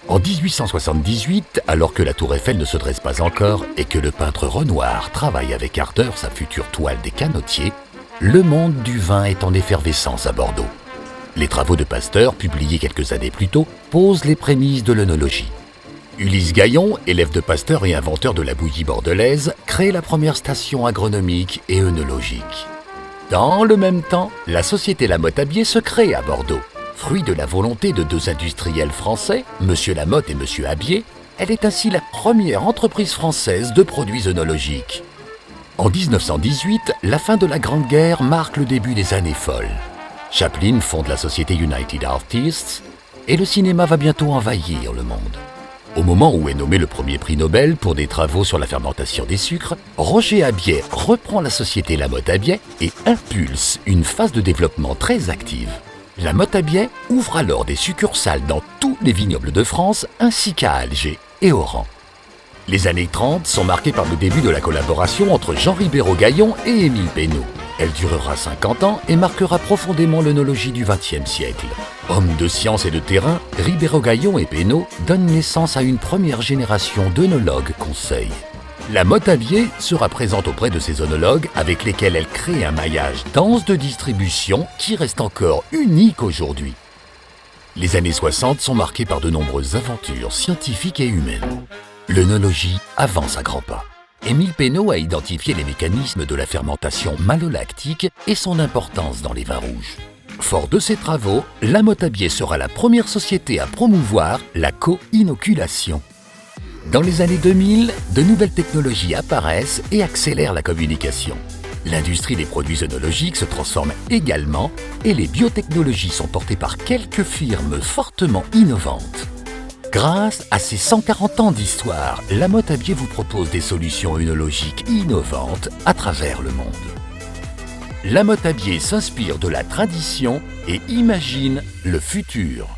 En 1878, alors que la Tour Eiffel ne se dresse pas encore et que le peintre Renoir travaille avec ardeur sa future toile des Canotiers, le monde du vin est en effervescence à Bordeaux. Les travaux de Pasteur, publiés quelques années plus tôt, posent les prémices de l'œnologie. Ulysse Gaillon, élève de Pasteur et inventeur de la bouillie bordelaise, crée la première station agronomique et œnologique. Dans le même temps, la société Lamotte-Abier se crée à Bordeaux. Fruit de la volonté de deux industriels français, M. Lamotte et M. Abier, elle est ainsi la première entreprise française de produits œnologiques. En 1918, la fin de la Grande Guerre marque le début des années folles. Chaplin fonde la société United Artists et le cinéma va bientôt envahir le monde. Au moment où est nommé le premier prix Nobel pour des travaux sur la fermentation des sucres, Roger Abiet reprend la société Lamotte-Abiet et impulse une phase de développement très active. Lamotte-Abiet ouvre alors des succursales dans tous les vignobles de France ainsi qu'à Alger et Oran. Les années 30 sont marquées par le début de la collaboration entre Jean Ribéreau-Gaillon et Émile Peynaud. Elle durera 50 ans et marquera profondément l'œnologie du XXe siècle. Hommes de science et de terrain, Ribéreau-Gaillon et Peynaud donnent naissance à une première génération d'œnologues conseils. Lamotte-Abier sera présente auprès de ces œnologues avec lesquels elle crée un maillage dense de distribution qui reste encore unique aujourd'hui. Les années 60 sont marquées par de nombreuses aventures scientifiques et humaines. L'œnologie avance à grands pas. Émile Peynaud a identifié les mécanismes de la fermentation malolactique et son importance dans les vins rouges. Fort de ses travaux, Lamotte-Abier sera la première société à promouvoir la co-inoculation. Dans les années 2000, de nouvelles technologies apparaissent et accélèrent la communication. L'industrie des produits œnologiques se transforme également et les biotechnologies sont portées par quelques firmes fortement innovantes. Grâce à ses 140 ans d'histoire, Lamotte-Abier vous propose des solutions œnologiques innovantes à travers le monde. Lamotte-Abier s'inspire de la tradition et imagine le futur.